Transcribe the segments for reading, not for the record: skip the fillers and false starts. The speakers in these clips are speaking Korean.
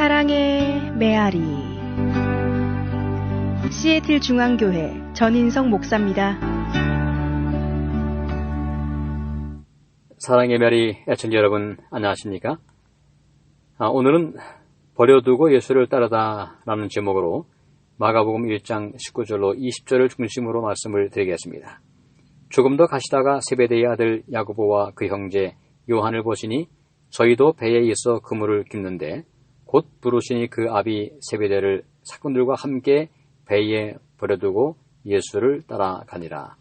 사랑의 메아리. 시애틀 중앙교회 전인성 목사입니다. 사랑의 메아리 애청자 여러분, 안녕하십니까? 오늘은 버려두고 예수를 따르다 라는 제목으로 마가복음 1장 19절로 20절을 중심으로 말씀을 드리겠습니다. 조금 더 가시다가 세베대의 아들 야고보와 그 형제 요한을 보시니 저희도 배에 있어 그물을 깁는데 곧 부르시니 그 아비 세베대를 사꾼들과 함께 배에 버려두고 예수를 따라가니라.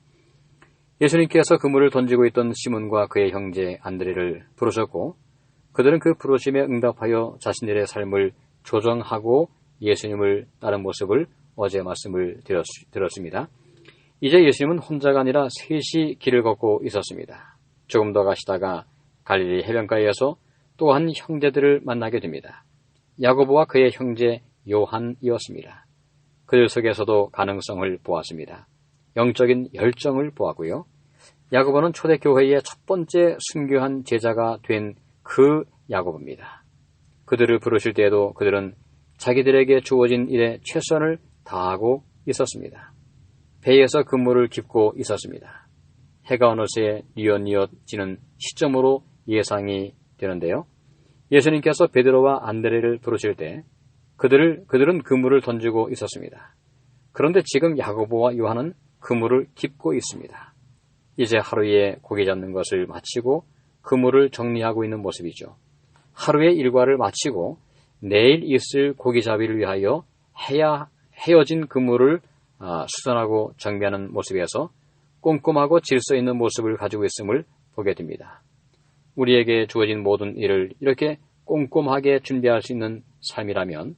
예수님께서 그물을 던지고 있던 시몬과 그의 형제 안드레를 부르셨고 그들은 그 부르심에 응답하여 자신들의 삶을 조정하고 예수님을 따른 모습을 어제 말씀을 드렸습니다. 이제 예수님은 혼자가 아니라 셋이 길을 걷고 있었습니다. 조금 더 가시다가 갈릴리 해변가에서 또 한 형제들을 만나게 됩니다. 야고보와 그의 형제 요한이었습니다. 그들 속에서도 가능성을 보았습니다. 영적인 열정을 보았고요. 야고보는 초대교회의 첫 번째 순교한 제자가 된 그 야고보입니다. 그들을 부르실 때에도 그들은 자기들에게 주어진 일에 최선을 다하고 있었습니다. 배에서 그물을 깁고 있었습니다. 해가 어느새 뉘엿뉘엿 지는 시점으로 예상이 되는데요. 예수님께서 베드로와 안드레를 부르실 때 그들은 그물을 던지고 있었습니다. 그런데 지금 야고보와 요한은 그물을 깁고 있습니다. 이제 하루에 고기 잡는 것을 마치고 그물을 정리하고 있는 모습이죠. 하루의 일과를 마치고 내일 있을 고기잡이를 위하여 헤어진 그물을 수선하고 정비하는 모습에서 꼼꼼하고 질서 있는 모습을 가지고 있음을 보게 됩니다. 우리에게 주어진 모든 일을 이렇게 꼼꼼하게 준비할 수 있는 삶이라면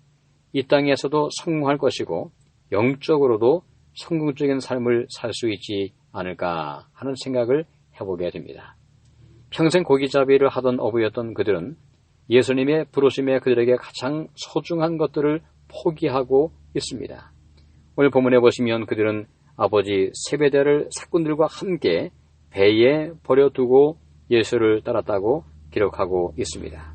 이 땅에서도 성공할 것이고 영적으로도 성공적인 삶을 살 수 있지 않을까 하는 생각을 해보게 됩니다. 평생 고기잡이를 하던 어부였던 그들은 예수님의 부르심에 그들에게 가장 소중한 것들을 포기하고 있습니다. 오늘 본문에 보시면 그들은 아버지 세베대를 사꾼들과 함께 배에 버려두고 예수를 따랐다고 기록하고 있습니다.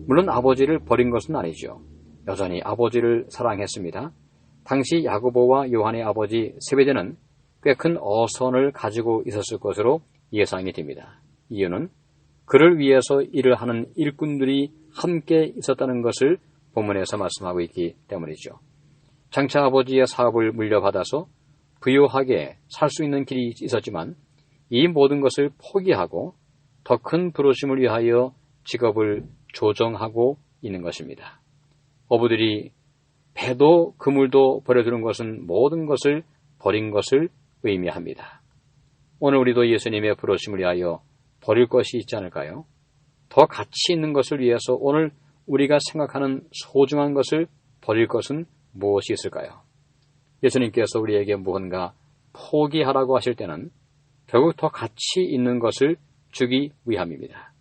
물론 아버지를 버린 것은 아니죠. 여전히 아버지를 사랑했습니다. 당시 야고보와 요한의 아버지 세베대는 꽤 큰 어선을 가지고 있었을 것으로 예상이 됩니다. 이유는 그를 위해서 일을 하는 일꾼들이 함께 있었다는 것을 본문에서 말씀하고 있기 때문이죠. 장차 아버지의 사업을 물려받아서 부유하게 살 수 있는 길이 있었지만 이 모든 것을 포기하고 더 큰 부르심을 위하여 직업을 조정하고 있는 것입니다. 어부들이 배도 그물도 버려두는 것은 모든 것을 버린 것을 의미합니다. 오늘 우리도 예수님의 부르심을 위하여 버릴 것이 있지 않을까요? 더 가치 있는 것을 위해서 오늘 우리가 생각하는 소중한 것을 버릴 것은 무엇이 있을까요? 예수님께서 우리에게 무언가 포기하라고 하실 때는 결국 더 가치 있는 것을 주기 위함입니다.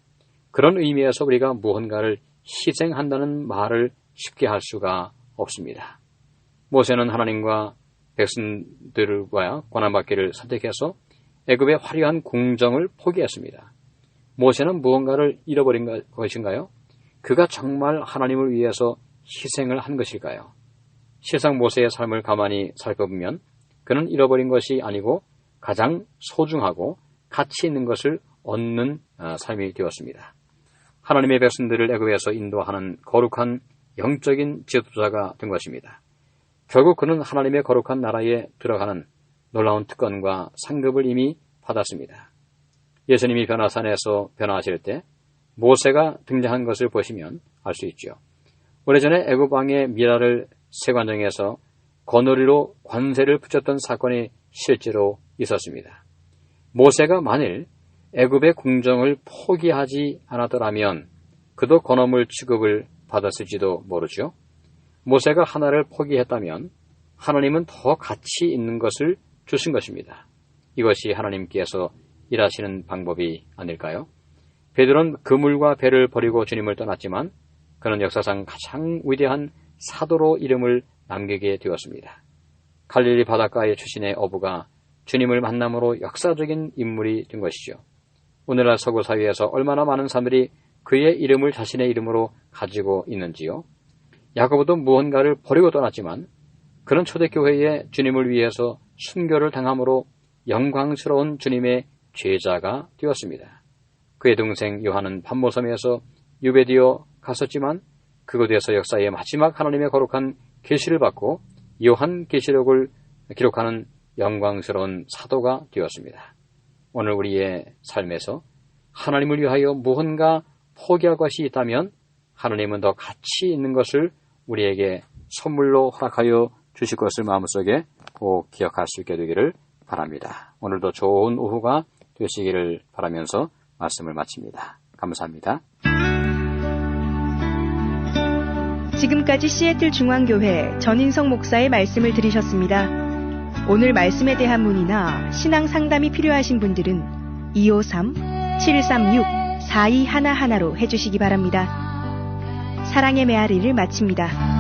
그런 의미에서 우리가 무언가를 희생한다는 말을 쉽게 할 수가 없습니다. 모세는 하나님과 백성들과 고난받기를 선택해서 애굽의 화려한 궁정을 포기했습니다. 모세는 무언가를 잃어버린 것인가요? 그가 정말 하나님을 위해서 희생을 한 것일까요? 실상 모세의 삶을 가만히 살펴보면 그는 잃어버린 것이 아니고 가장 소중하고 가치 있는 것을 얻는 삶이 되었습니다. 하나님의 백성들을 애굽에서 인도하는 거룩한 영적인 지도자가 된 것입니다. 결국 그는 하나님의 거룩한 나라에 들어가는 놀라운 특권과 상급을 이미 받았습니다. 예수님이 변화산에서 변화하실 때 모세가 등장한 것을 보시면 알 수 있죠. 오래전에 애굽 왕의 미라를 세관정에서 거느리로 관세를 붙였던 사건이 실제로 있었습니다. 모세가 만일 애굽의 궁정을 포기하지 않았더라면 그도 건어물 취급을 받았을지도 모르죠. 모세가 하나를 포기했다면 하나님은 더 가치 있는 것을 주신 것입니다. 이것이 하나님께서 일하시는 방법이 아닐까요? 베드로는 그물과 배를 버리고 주님을 떠났지만 그는 역사상 가장 위대한 사도로 이름을 남기게 되었습니다. 갈릴리 바닷가의 출신의 어부가 주님을 만남으로 역사적인 인물이 된 것이죠. 오늘날 서구 사회에서 얼마나 많은 사람들이 그의 이름을 자신의 이름으로 가지고 있는지요. 야고보도 무언가를 버리고 떠났지만 그는 초대교회에 주님을 위해서 순교를 당함으로 영광스러운 주님의 제자가 되었습니다. 그의 동생 요한은 반모섬에서 유배되어 갔었지만 그곳에서 역사의 마지막 하나님의 거룩한 계시를 받고 요한 계시록을 기록하는 영광스러운 사도가 되었습니다. 오늘 우리의 삶에서 하나님을 위하여 무언가 포기할 것이 있다면 하나님은 더 가치 있는 것을 우리에게 선물로 허락하여 주실 것을 마음속에 꼭 기억할 수 있게 되기를 바랍니다. 오늘도 좋은 오후가 되시기를 바라면서 말씀을 마칩니다. 감사합니다. 지금까지 시애틀 중앙교회 전인성 목사의 말씀을 들으셨습니다. 오늘 말씀에 대한 문의나 신앙 상담이 필요하신 분들은 253-736-4211로 해주시기 바랍니다. 사랑의 메아리를 마칩니다.